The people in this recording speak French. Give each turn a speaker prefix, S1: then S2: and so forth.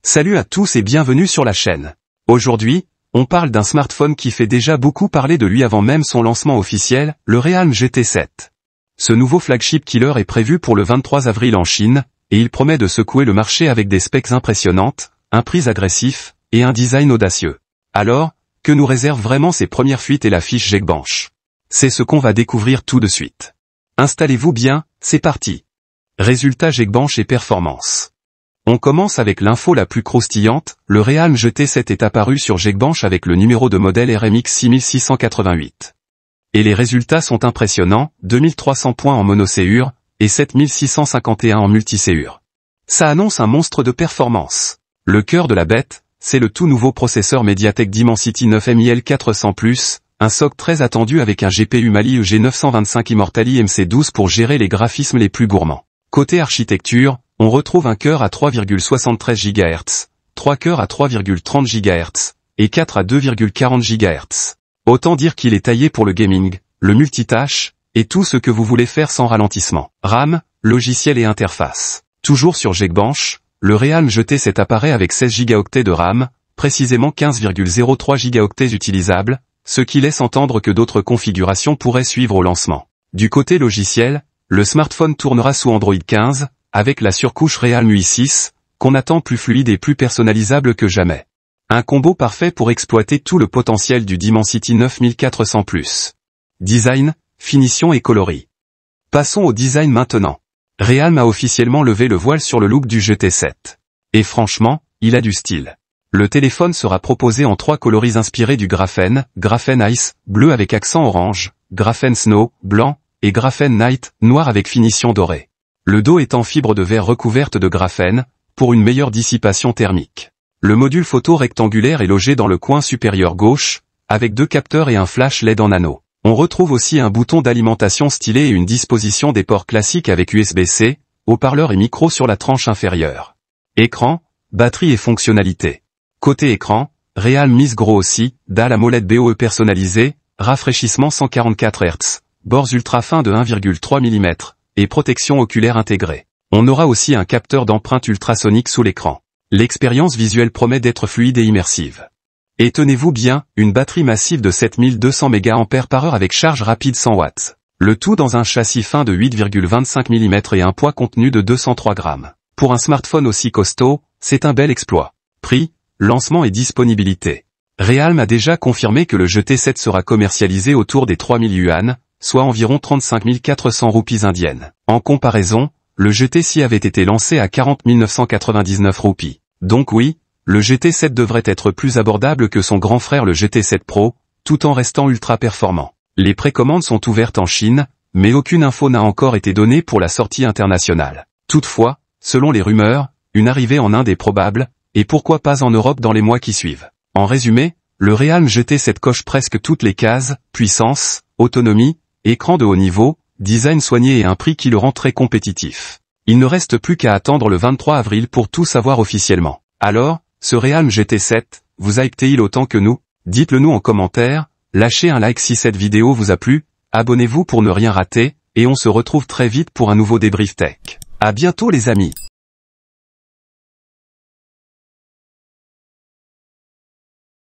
S1: Salut à tous et bienvenue sur la chaîne. Aujourd'hui, on parle d'un smartphone qui fait déjà beaucoup parler de lui avant même son lancement officiel, le Realme GT 7. Ce nouveau flagship killer est prévu pour le 23 avril en Chine, et il promet de secouer le marché avec des specs impressionnantes, un prix agressif, et un design audacieux. Alors, que nous réservent vraiment ces premières fuites et la fiche Geekbench? C'est ce qu'on va découvrir tout de suite. Installez-vous bien, c'est parti. Résultats Geekbench et performance. On commence avec l'info la plus croustillante, le Realme GT 7 est apparu sur Geekbench avec le numéro de modèle RMX 6688. Et les résultats sont impressionnants, 2300 points en monocéure, et 7651 en multicéure. Ça annonce un monstre de performance. Le cœur de la bête, c'est le tout nouveau processeur Mediatek Dimensity 9M IL400+, un SoC très attendu avec un GPU Mali EG925 Immortali MC12 pour gérer les graphismes les plus gourmands. Côté architecture, on retrouve un cœur à 3,73 GHz, 3 cœurs à 3,30 GHz, et 4 à 2,40 GHz. Autant dire qu'il est taillé pour le gaming, le multitâche, et tout ce que vous voulez faire sans ralentissement. RAM, logiciel et interface. Toujours sur Geekbench, le Realme GT 7 apparaît avec 16 Go de RAM, précisément 15,03 Go utilisables, ce qui laisse entendre que d'autres configurations pourraient suivre au lancement. Du côté logiciel, le smartphone tournera sous Android 15, avec la surcouche Realme UI 6, qu'on attend plus fluide et plus personnalisable que jamais. Un combo parfait pour exploiter tout le potentiel du Dimensity 9400+. Design, finition et coloris. Passons au design maintenant. Realme a officiellement levé le voile sur le look du GT 7. Et franchement, il a du style. Le téléphone sera proposé en 3 coloris inspirés du graphène, Graphene Ice, bleu avec accent orange, Graphene Snow, blanc, et Graphene Night, noir avec finition dorée. Le dos est en fibre de verre recouverte de graphène, pour une meilleure dissipation thermique. Le module photo rectangulaire est logé dans le coin supérieur gauche, avec 2 capteurs et un flash LED en anneau. On retrouve aussi un bouton d'alimentation stylé et une disposition des ports classiques avec USB-C, haut-parleur et micro sur la tranche inférieure. Écran, batterie et fonctionnalité. Côté écran, Realme mise gros aussi, dalle AMOLED BOE personnalisée, rafraîchissement 144 Hz, bords ultra fins de 1,3 mm, et protection oculaire intégrée. On aura aussi un capteur d'empreinte ultrasonique sous l'écran. L'expérience visuelle promet d'être fluide et immersive. Et tenez-vous bien, une batterie massive de 7200 mAh avec charge rapide 100 watts. Le tout dans un châssis fin de 8,25 mm et un poids contenu de 203 grammes. Pour un smartphone aussi costaud, c'est un bel exploit. Prix, lancement et disponibilité. Realme a déjà confirmé que le GT 7 sera commercialisé autour des 3000 yuan, soit environ 35 400 roupies indiennes. En comparaison, le GT 6 avait été lancé à 40 999 roupies. Donc oui, le GT 7 devrait être plus abordable que son grand frère le GT 7 Pro, tout en restant ultra performant. Les précommandes sont ouvertes en Chine, mais aucune info n'a encore été donnée pour la sortie internationale. Toutefois, selon les rumeurs, une arrivée en Inde est probable, et pourquoi pas en Europe dans les mois qui suivent. En résumé, le Realme GT 7 coche presque toutes les cases, puissance, autonomie, écran de haut niveau, design soigné et un prix qui le rend très compétitif. Il ne reste plus qu'à attendre le 23 avril pour tout savoir officiellement. Alors, ce Realme GT 7, vous hype-t-il autant que nous? Dites-le nous en commentaire, lâchez un like si cette vidéo vous a plu, abonnez-vous pour ne rien rater, et on se retrouve très vite pour un nouveau débrief tech. À bientôt les amis.